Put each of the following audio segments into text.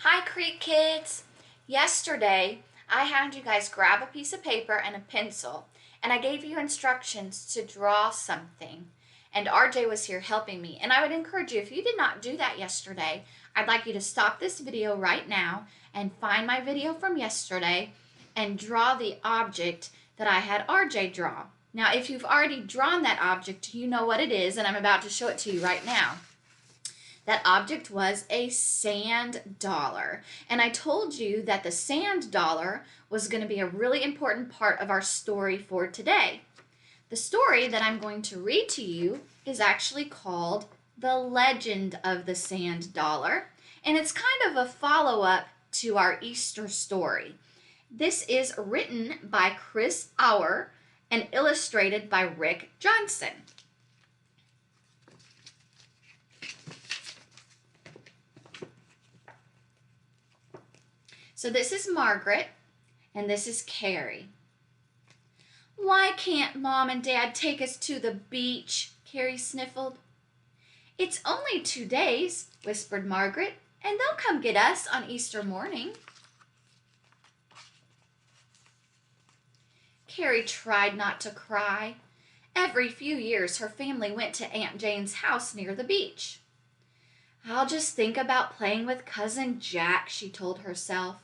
Hi Creek Kids! Yesterday, I had you guys grab a piece of paper and a pencil, and I gave you instructions to draw something. And RJ was here helping me. And I would encourage you, if you did not do that yesterday, I'd like you to stop this video right now and find my video from yesterday and draw the object that I had RJ draw. Now, if you've already drawn that object, you know what it is, and I'm about to show it to you right now. That object was a sand dollar. And I told you that the sand dollar was going to be a really important part of our story for today. The story that I'm going to read to you is actually called The Legend of the Sand Dollar, and it's kind of a follow-up to our Easter story. This is written by Chris Auer and illustrated by Rick Johnson. So this is Margaret, and this is Carrie. "Why can't Mom and Dad take us to the beach?" Carrie sniffled. "It's only 2 days," whispered Margaret, "and they'll come get us on Easter morning." Carrie tried not to cry. Every few years, her family went to Aunt Jane's house near the beach. "I'll just think about playing with Cousin Jack," she told herself.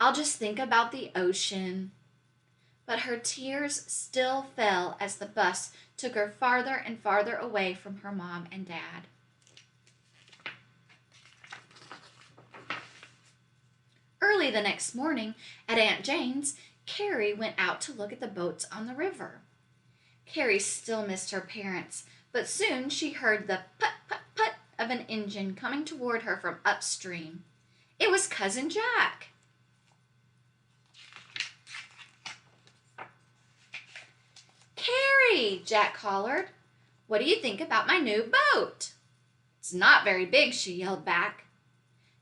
"I'll just think about the ocean." But her tears still fell as the bus took her farther and farther away from her mom and dad. Early the next morning at Aunt Jane's, Carrie went out to look at the boats on the river. Carrie still missed her parents, but soon she heard the put-put-put of an engine coming toward her from upstream. It was Cousin Jack. "Carrie," Jack hollered, "what do you think about my new boat?" "It's not very big," she yelled back.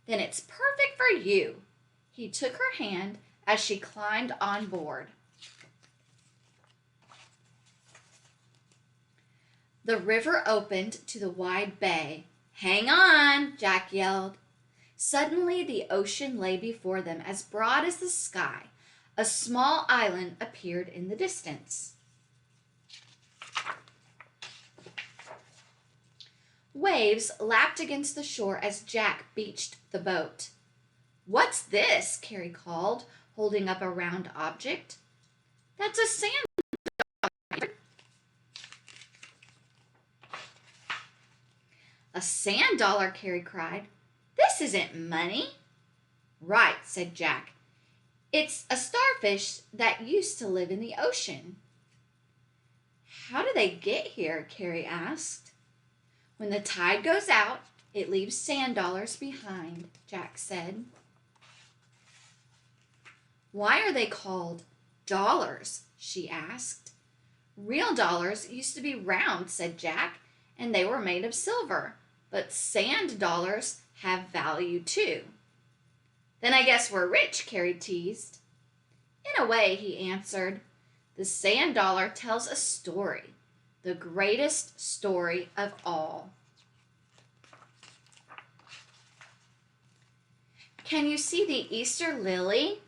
"Then it's perfect for you." He took her hand as she climbed on board. The river opened to the wide bay. "Hang on," Jack yelled. Suddenly the ocean lay before them as broad as the sky. A small island appeared in the distance. Waves lapped against the shore as Jack beached the boat. "What's this?" Carrie called, holding up a round object. "That's a sand dollar." "A sand dollar?" Carrie cried. "This isn't money." "Right," said Jack. "It's a starfish that used to live in the ocean." "How do they get here?" Carrie asked. "When the tide goes out, it leaves sand dollars behind," Jack said. "Why are they called dollars?" she asked. "Real dollars used to be round," said Jack, "and they were made of silver. But sand dollars have value too." "Then I guess we're rich," Carrie teased. "In a way," he answered. "The sand dollar tells a story, the greatest story of all." Can you see the Easter lily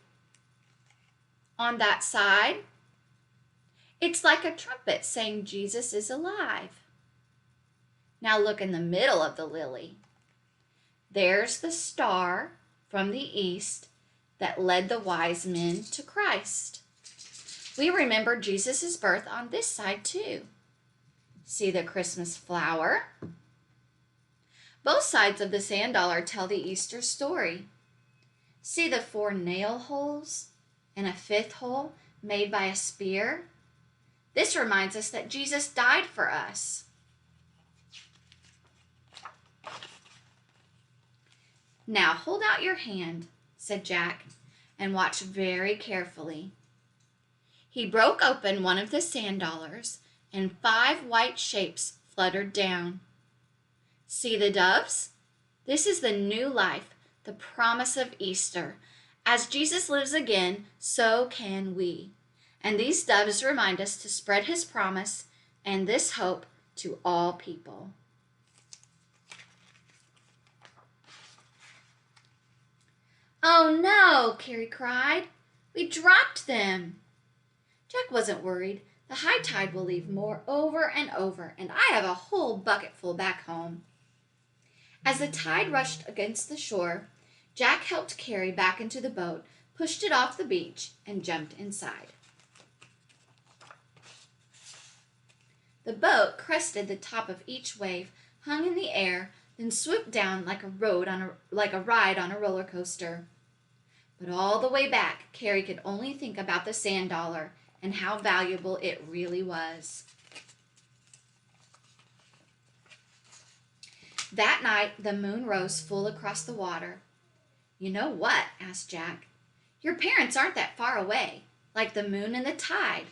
on that side? It's like a trumpet saying Jesus is alive. Now look in the middle of the lily. There's the star from the east that led the wise men to Christ. We remember Jesus' birth on this side too. See the Christmas flower? Both sides of the sand dollar tell the Easter story. See the 4 nail holes and a 5th hole made by a spear? This reminds us that Jesus died for us. "Now hold out your hand," said Jack, "and watch very carefully." He broke open one of the sand dollars, and 5 white shapes fluttered down. See the doves? This is the new life, the promise of Easter. As Jesus lives again, so can we. And these doves remind us to spread his promise and this hope to all people. Oh no, Carrie cried. We dropped them. Jack wasn't worried. The high tide will leave more over and over, and I have a whole bucketful back home. As the tide rushed against the shore, Jack helped Carrie back into the boat, pushed it off the beach, and jumped inside. The boat crested the top of each wave, hung in the air, then swooped down like a ride on a roller coaster. But all the way back, Carrie could only think about the sand dollar and how valuable it really was. That night, the moon rose full across the water. You know what? Asked Jack. Your parents aren't that far away, like the moon and the tide,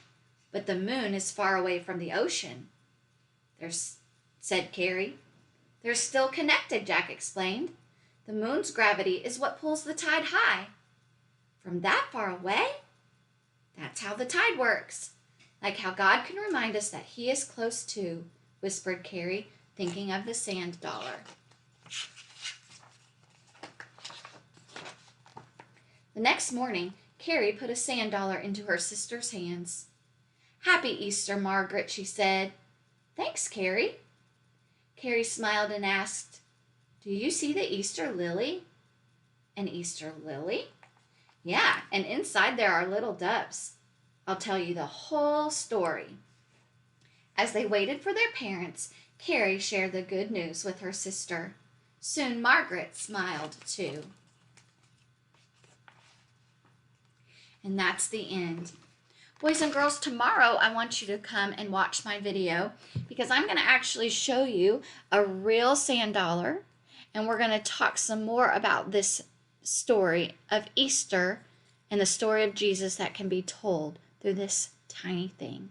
but the moon is far away from the ocean. Said Carrie. They're still connected, Jack explained. The moon's gravity is what pulls the tide high. From that far away? That's how the tide works. Like how God can remind us that He is close too, whispered Carrie, thinking of the sand dollar. The next morning, Carrie put a sand dollar into her sister's hands. Happy Easter, Margaret, she said. Thanks, Carrie. Carrie smiled and asked, Do you see the Easter lily? An Easter lily? Yeah, and inside there are little doves. I'll tell you the whole story. As they waited for their parents, Carrie shared the good news with her sister. Soon Margaret smiled too. And that's the end. Boys and girls, tomorrow I want you to come and watch my video because I'm going to actually show you a real sand dollar, and we're going to talk some more about this story of Easter and the story of Jesus that can be told through this tiny thing.